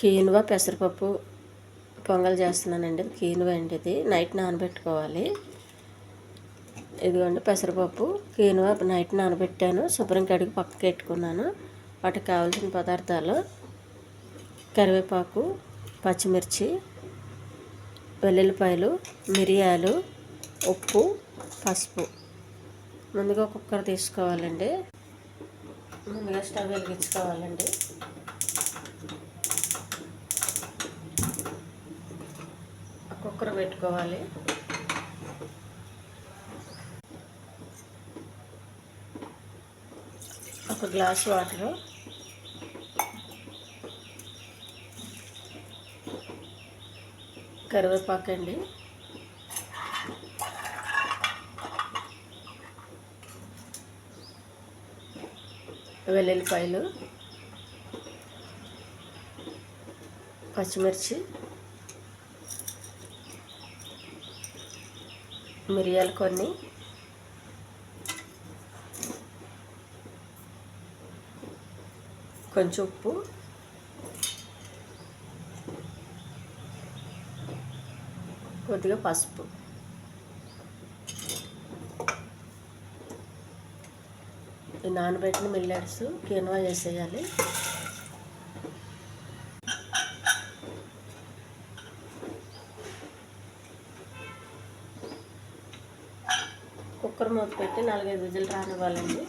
కీనువ పెసరపప్పు పొంగల్ చేస్తున్నానండి. కీనువ అండి, ఇది నైట్ నానబెట్టుకోవాలి. ఇదిగోండి పెసరపప్పు, కీనువ నైట్ నానబెట్టాను. శుభ్రం కడిగి పక్కకి పెట్టుకున్నాను. వాటికి కావాల్సిన పదార్థాలు: కరివేపాకు, పచ్చిమిర్చి, వెల్లుల్లిపాయలు, మిరియాలు, ఉప్పు, పసుపు. ముందుగా కుక్కర్ తీసుకోవాలండి. ముందుగా స్టవ్ వెలిగించుకోవాలండి. కుక్కర్ పెట్టుకోవాలి. ఒక గ్లాస్ వాటరు, కరివేపాకు అండి, వెల్లుల్లిపాయలు, పచ్చిమిర్చి, మిరియాలు కొన్ని, కొంచెం ఉప్పు, కొద్దిగా పసుపు. ఈ నానబెట్టిన మిల్లెట్స్ కీనువా వేసేయాలి. కుక్కర్ మూత పెట్టి 4-5 విజిల్ రానివ్వాలండి.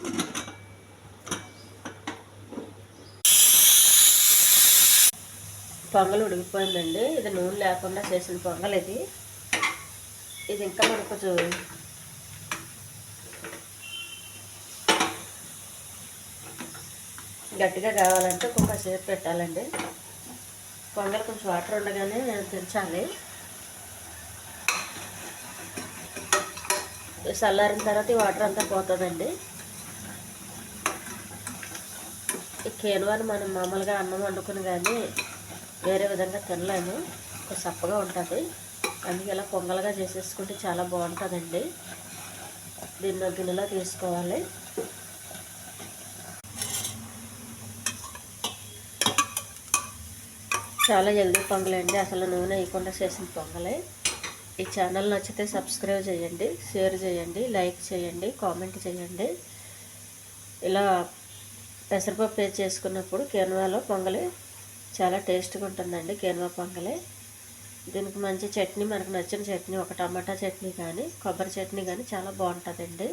పొంగల్ ఉడికిపోయిందండి. ఇది నూనె లేకుండా చేసిన పొంగల్ ఇది. ఇంకా మనకు గట్టిగా కావాలంటే కొంచెం సేపు పెట్టాలండి. పొంగల్ కొంచెం వాటర్ ఉండగానే దించాలి. చల్లారిన తర్వాత ఈ వాటర్ అంతా పోతుందండి. ఈ కీనువాని మనం మామూలుగా అన్నం వండుకుని కానీ వేరే విధంగా తినలేము. సప్పగా ఉంటుంది. అందుకే ఇలా పొంగల్గా చేసేసుకుంటే చాలా బాగుంటుందండి. దీన్ని గిన్నెలో తీసుకోవాలి. చాలా జల్దీ పొంగలండి. అసలు నూనె వేయకుండా చేసిన పొంగలే. ఈ ఛానల్ నచ్చితే సబ్స్క్రైబ్ చేయండి, షేర్ చేయండి, లైక్ చేయండి, కామెంట్ చేయండి. ఇలా పెసరపప్పు వేసి చేసుకున్నప్పుడు కీనువాలో పొంగలి చాలా టేస్ట్గా ఉంటుందండి. కీనువా పొంగలి. దీనికి మంచి చట్నీ, మనకు నచ్చిన చట్నీ, ఒక టమాటా చట్నీ కానీ కొబ్బరి చట్నీ కానీ చాలా బాగుంటుందండి.